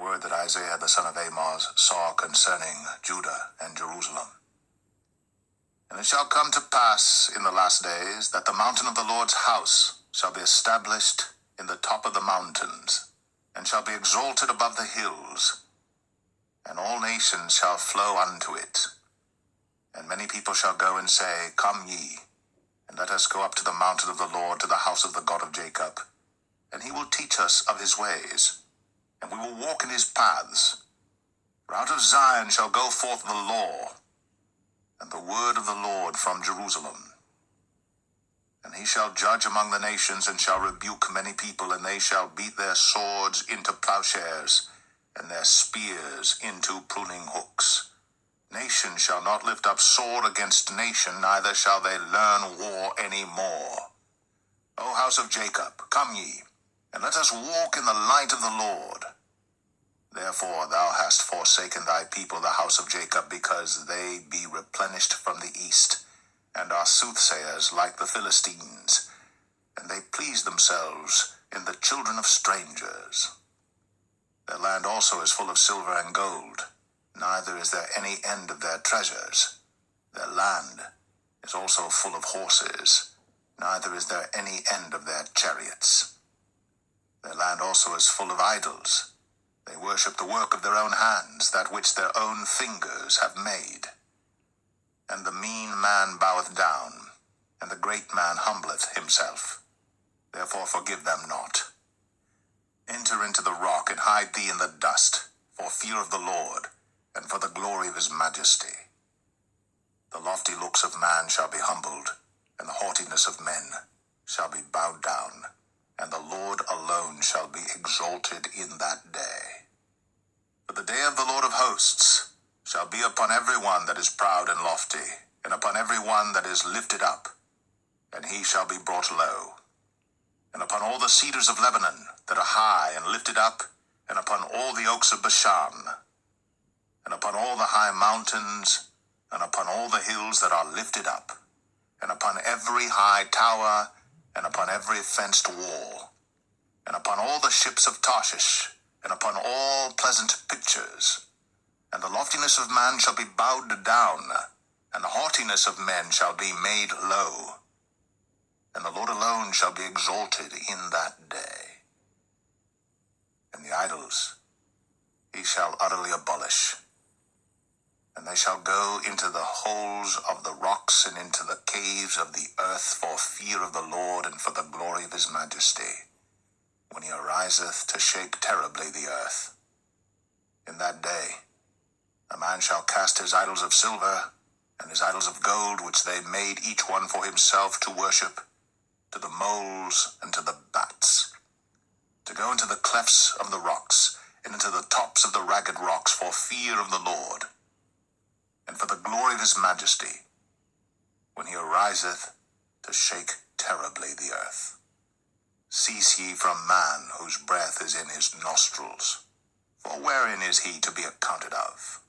word that Isaiah the son of Amoz saw concerning Judah and Jerusalem. And it shall come to pass in the last days that the mountain of the Lord's house shall be established in the top of the mountains, and shall be exalted above the hills, and all nations shall flow unto it. And many people shall go and say, Come ye, and let us go up to the mountain of the Lord, to the house of the God of Jacob, and he will teach us of his ways, and we will walk in his paths. For out of Zion shall go forth the law, and the word of the Lord from Jerusalem. And he shall judge among the nations, and shall rebuke many people, and they shall beat their swords into plowshares, and their spears into pruning hooks. Nation shall not lift up sword against nation, neither shall they learn war any more. O house of Jacob, come ye, and let us walk in the light of the Lord. Therefore thou hast forsaken thy people, the house of Jacob, because they be replenished from the east, and are soothsayers like the Philistines, and they please themselves in the children of strangers. Their land also is full of silver and gold, neither is there any end of their treasures. Their land is also full of horses, neither is there any end of their chariots. Their land also is full of idols. They worship the work of their own hands, that which their own fingers have made. And the mean man boweth down, and the great man humbleth himself. Therefore forgive them not. Enter into the rock, and hide thee in the dust, for fear of the Lord, and for the glory of his majesty. The lofty looks of man shall be humbled, and the haughtiness of men shall be bowed down, and the Lord alone shall be exalted in that day. For the day of the Lord of hosts shall be upon every one that is proud and lofty, and upon every one that is lifted up, and he shall be brought low. And upon all the cedars of Lebanon that are high and lifted up, and upon all the oaks of Bashan, and upon all the high mountains, and upon all the hills that are lifted up, and upon every high tower, and upon every fenced wall, and upon all the ships of Tarshish, and upon all pleasant pictures. And the loftiness of man shall be bowed down, and the haughtiness of men shall be made low. And the Lord alone shall be exalted in that day. And the idols he shall utterly abolish. And they shall go into the holes of the rocks, and into the caves of the earth, for fear of the Lord, and for the glory of his majesty, when he ariseth to shake terribly the earth. In that day a man shall cast his idols of silver, and his idols of gold, which they made each one for himself to worship, to the moles and to the bats, to go into the clefts of the rocks, and into the tops of the ragged rocks, for fear of the Lord, and for the glory of his majesty, when he ariseth to shake terribly the earth. Cease ye from man, whose breath is in his nostrils, for wherein is he to be accounted of?